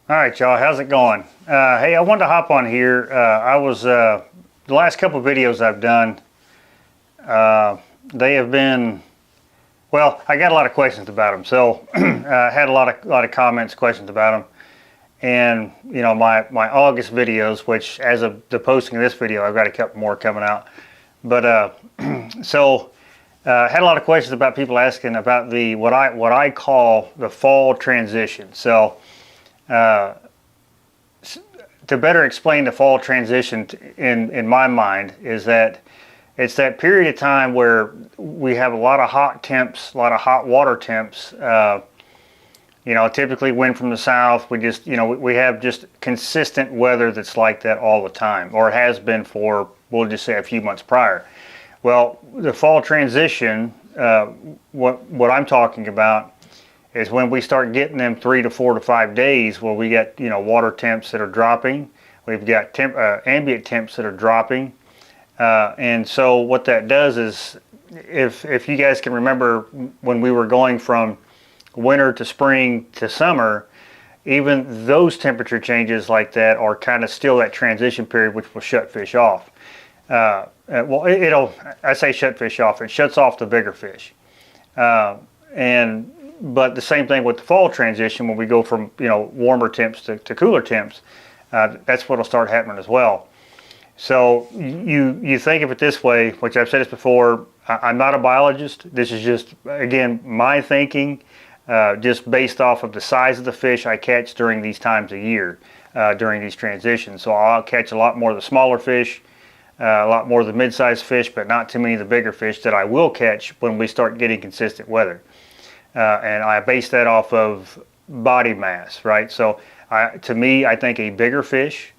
All right, y'all, how's it going? Hey, I wanted to hop on here. The last couple of videos I've done, they have been, well, I got a lot of questions about them. So I had a lot of comments, questions about them. And, my August videos, which as of the posting of this video, I've got a couple more coming out. But had a lot of questions about people asking about what I call the fall transition. So to better explain the fall transition in my mind is that it's that period of time where we have a lot of hot temps, a lot of hot water temps. Typically wind from the south. We have just consistent weather that's like that all the time, or it has been for, we'll just say, a few months prior. Well, the fall transition, what I'm talking about is when we start getting them 3 to 4 to 5 days where we get water temps that are dropping. We've got ambient temps that are dropping, and so what that does is, if you guys can remember when we were going from winter to spring to summer, even those temperature changes like that are kind of still that transition period, which will shut fish off. I say shut fish off. It shuts off the bigger fish, but the same thing with the fall transition, when we go from warmer temps to cooler temps, that's what'll start happening as well. So you think of it this way, which I've said this before. I'm not a biologist. This is just, again, my thinking, just based off of the size of the fish I catch during these times of year, during these transitions. So I'll catch a lot more of the smaller fish, a lot more of the mid-sized fish, but not too many of the bigger fish that I will catch when we start getting consistent weather. And I base that off of body mass, right? So to me, I think a bigger fish,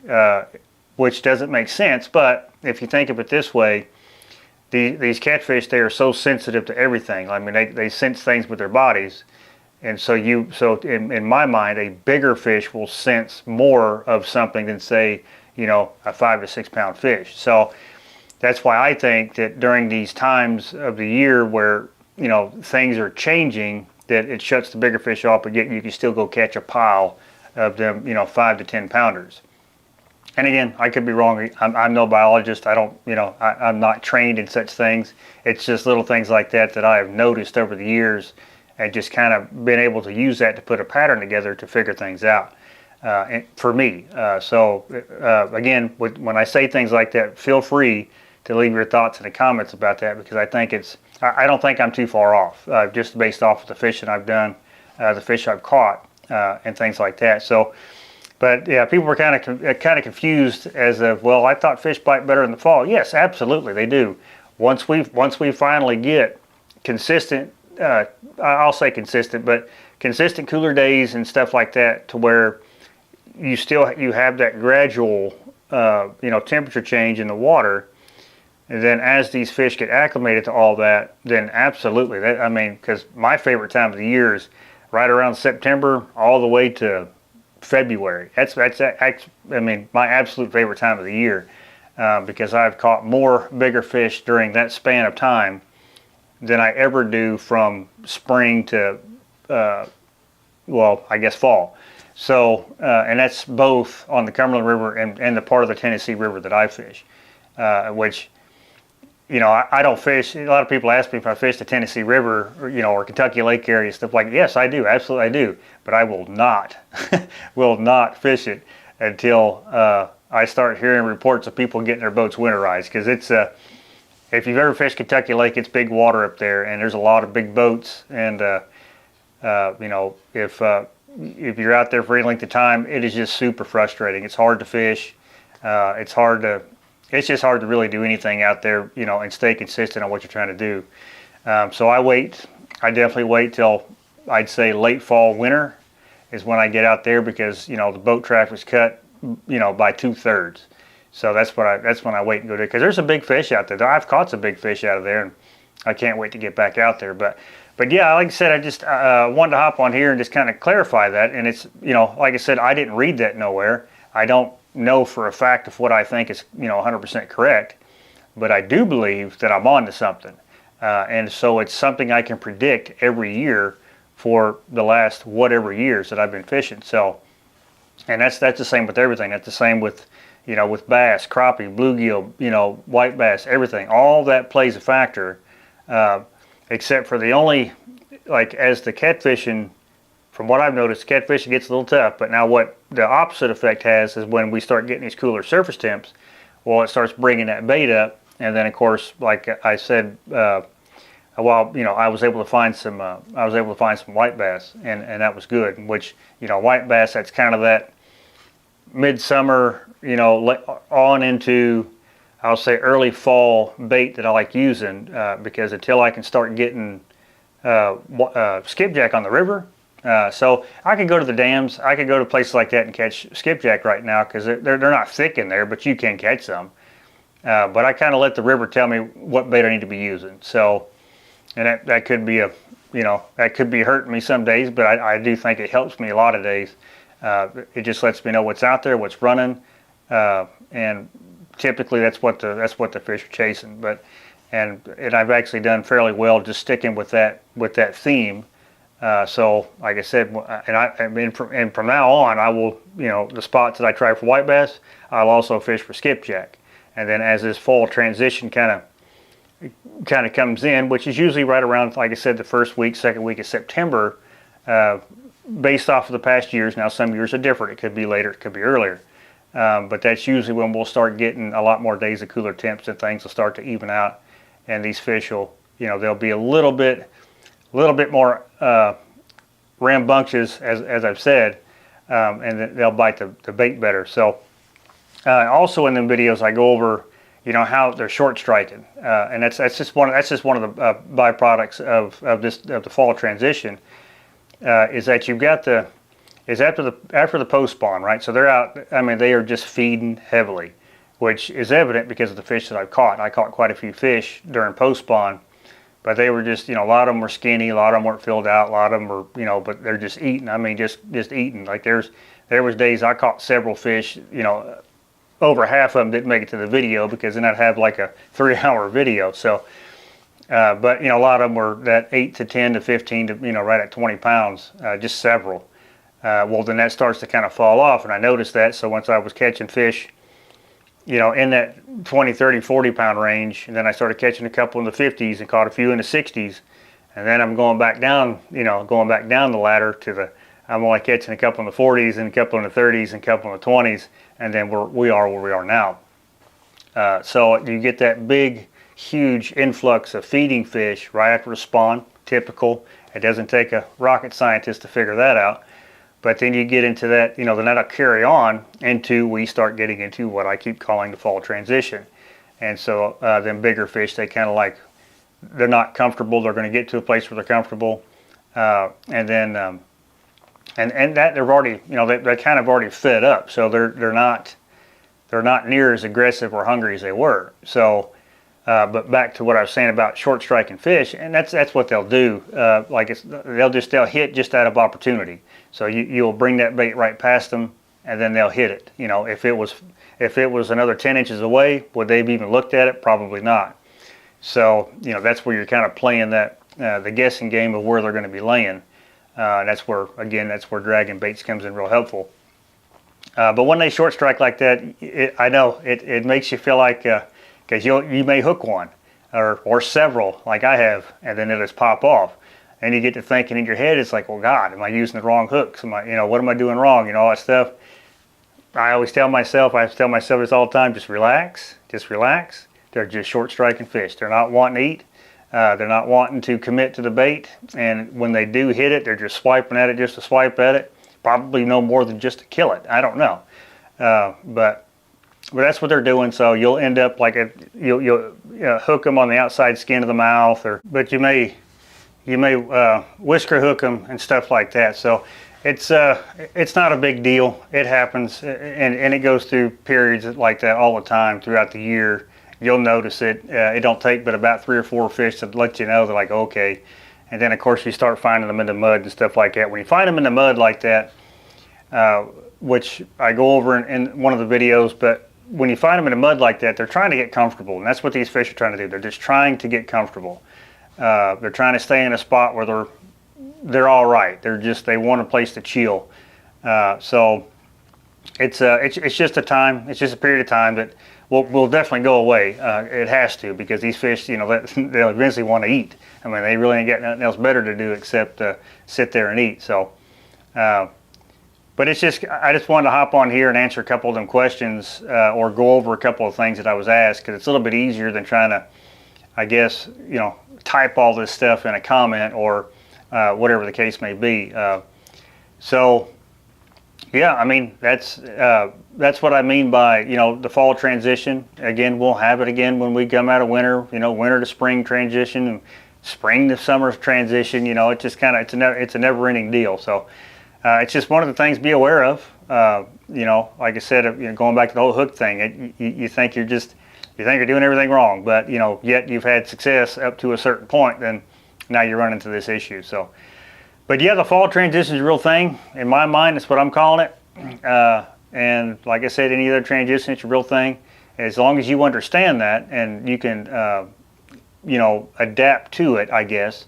which doesn't make sense, but if you think of it this way, these catfish, they are so sensitive to everything. I mean, they sense things with their bodies. And so in my mind, a bigger fish will sense more of something than, say, a 5 to 6 pound fish. So that's why I think that during these times of the year where things are changing, that it shuts the bigger fish off, but yet you can still go catch a pile of them 5 to 10 pounders. And again, I could be wrong. I'm no biologist. I'm not trained in such things. It's just little things like that I have noticed over the years, and just kind of been able to use that to put a pattern together to figure things out. And for me, again, when I say things like that, feel free to leave your thoughts in the comments about that, because I don't think I'm too far off, just based off of the fishing I've done, the fish I've caught, and things like that. So, but yeah, people were kind of confused as of, well, I thought fish bite better in the fall. Yes, absolutely, they do. Once we finally get consistent, I'll say consistent, but consistent cooler days and stuff like that, to where you have that gradual temperature change in the water. And then as these fish get acclimated to all that, then absolutely, because my favorite time of the year is right around September all the way to February. That's my absolute favorite time of the year, because I've caught more bigger fish during that span of time than I ever do from spring to, I guess fall. So, and that's both on the Cumberland River and the part of the Tennessee River that I fish, which, I don't fish. A lot of people ask me if I fish the Tennessee River or Kentucky Lake area, stuff like that. Yes, I do. Absolutely, I do. But I will not, fish it until I start hearing reports of people getting their boats winterized. Because it's, if you've ever fished Kentucky Lake, it's big water up there, and there's a lot of big boats. And if you're out there for any length of time, it is just super frustrating. It's hard to fish. It's just hard to really do anything out there, and stay consistent on what you're trying to do. So I definitely wait till, I'd say, late fall, winter is when I get out there, because, the boat traffic's cut, by 2/3. So that's when I wait and go there, because there's some big fish out there. I've caught some big fish out of there, and I can't wait to get back out there. But yeah, like I said, I just wanted to hop on here and just kind of clarify that. And it's, like I said, I didn't read that nowhere. I don't know for a fact if what I think is 100% correct, but I do believe that I'm on to something, and so it's something I can predict every year for the last whatever years that I've been fishing. So And that's the same with everything. That's the same with, with bass, crappie, bluegill, white bass, everything. All that plays a factor, except for the only, like as the catfishing, from what I've noticed, catfishing gets a little tough. But now what the opposite effect has is when we start getting these cooler surface temps, well, it starts bringing that bait up. And then of course, like I said, well, I was able to find some white bass, and that was good. Which, white bass, that's kind of that midsummer, on into, I'll say, early fall bait that I like using, because until I can start getting skipjack on the river, so I could go to the dams, I could go to places like that and catch skipjack right now, because they're not thick in there, but you can catch some. But I kind of let the river tell me what bait I need to be using. So, and that could be that could be hurting me some days, but I do think it helps me a lot of days. It just lets me know what's out there, what's running, and typically that's what the fish are chasing. And I've actually done fairly well just sticking with that theme. So like I said, and from now on, I will, the spots that I try for white bass, I'll also fish for skipjack. And then as this fall transition kind of comes in, which is usually right around, like I said, the first week, second week of September, based off of the past years. Now some years are different. It could be later, it could be earlier. But that's usually when we'll start getting a lot more days of cooler temps, and things will start to even out, and these fish will, they'll be a little bit more rambunctious, as I've said, and they'll bite the bait better. So also in the videos I go over, how they're short striking, and that's just one of the byproducts of the fall transition, is that you've got after the post spawn, right? So they're out. I mean, they are just feeding heavily, which is evident because of the fish that I've caught. I caught quite a few fish during post spawn, but they were just, a lot of them were skinny, a lot of them weren't filled out, a lot of them were, but they're just eating. I mean, just eating. Like there was days I caught several fish, over half of them didn't make it to the video, because then I'd have like a 3-hour video. So, but a lot of them were that 8 to 10 to 15 to, right at 20 pounds, just several. Well, then that starts to kind of fall off, and I noticed that. So once I was catching fish, in that 20, 30, 40 pound range, and then I started catching a couple in the 50s and caught a few in the 60s, and then I'm going back down, the ladder to I'm only catching a couple in the 40s and a couple in the 30s and a couple in the 20s, and then we are where we are now. So you get that big, huge influx of feeding fish right after the spawn, typical. It doesn't take a rocket scientist to figure that out. But then you get into that, then that'll carry on into, we start getting into what I keep calling the fall transition. And so them bigger fish, they kind of like, they're not comfortable. They're going to get to a place where they're comfortable. And then, and that they're already, they're kind of already fed up. So they're not near as aggressive or hungry as they were. So, but back to what I was saying about short striking fish, and that's what they'll do. They'll hit just out of opportunity. So you'll bring that bait right past them, and then they'll hit it. If it was another 10 inches away, would they have even looked at it? Probably not. So that's where you're kind of playing that the guessing game of where they're going to be laying. That's where dragging baits comes in real helpful. But when they short strike like that, I know it makes you feel like, because you may hook one or several like I have, and then it'll just pop off. And you get to thinking in your head, it's like, well, God, am I using the wrong hooks? What am I doing wrong? All that stuff. I have to tell myself this all the time, just relax. They're just short striking fish. They're not wanting to eat. They're not wanting to commit to the bait. And when they do hit it, they're just swiping at it just to swipe at it. Probably no more than just to kill it. I don't know. But that's what they're doing. So you'll end up like you'll hook them on the outside skin of the mouth, but you may whisker hook them and stuff like that. So it's not a big deal. It happens, and it goes through periods like that all the time throughout the year. You'll notice it. It don't take but about 3 or 4 fish to let you know they're like, okay. And then of course you start finding them in the mud and stuff like that. When you find them in the mud like that, which I go over in one of the videos, but when you find them in the mud like that, they're trying to get comfortable, and that's what these fish are trying to do. They're just trying to get comfortable. They're trying to stay in a spot where they're all right. They want a place to chill. So it's just a time. It's just a period of time that will definitely go away. It has to, because these fish, you know, they'll eventually want to eat. I mean, they really ain't got nothing else better to do except sit there and eat. So, but it's just, I just wanted to hop on here and answer a couple of them questions, or go over a couple of things that I was asked, because it's a little bit easier than trying to, I guess, you know, type all this stuff in a comment or whatever the case may be. So. Yeah, I mean, that's what I mean by, you know, the fall transition. Again, we'll have it again when we come out of winter, you know, winter to spring transition, and spring to summer transition. You know, it just kind of, it's a never-ending deal. So it's just one of the things to be aware of. You know, like I said, you know, going back to the whole hook thing, you think you're doing everything wrong, but, you know, yet you've had success up to a certain point, then now you run into this issue. So. But yeah, the fall transition is a real thing. In my mind, that's what I'm calling it. And like I said, any other transition, it's a real thing. As long as you understand that and you can, you know, adapt to it, I guess,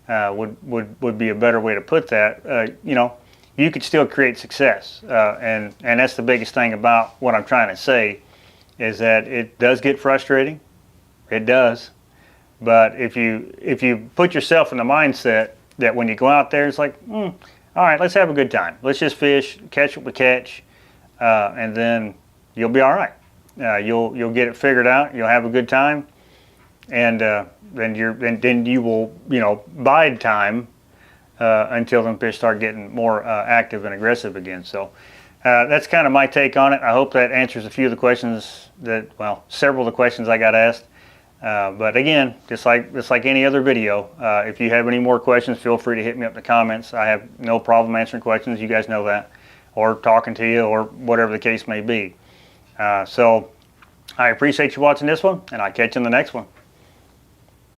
would be a better way to put that. You know, you could still create success. And that's the biggest thing about what I'm trying to say, is that it does get frustrating. It does. But if you put yourself in the mindset that when you go out there, it's like, all right, let's have a good time. Let's just fish, catch what we catch, and then you'll be all right. You'll get it figured out. You'll have a good time, and then you will, you know, bide time until them fish start getting more active and aggressive again. So that's kind of my take on it. I hope that answers a few of the questions several of the questions I got asked. But again, just like any other video, if you have any more questions, feel free to hit me up in the comments. I have no problem answering questions. You guys know that, or talking to you, or whatever the case may be. So I appreciate you watching this one, and I'll catch you in the next one.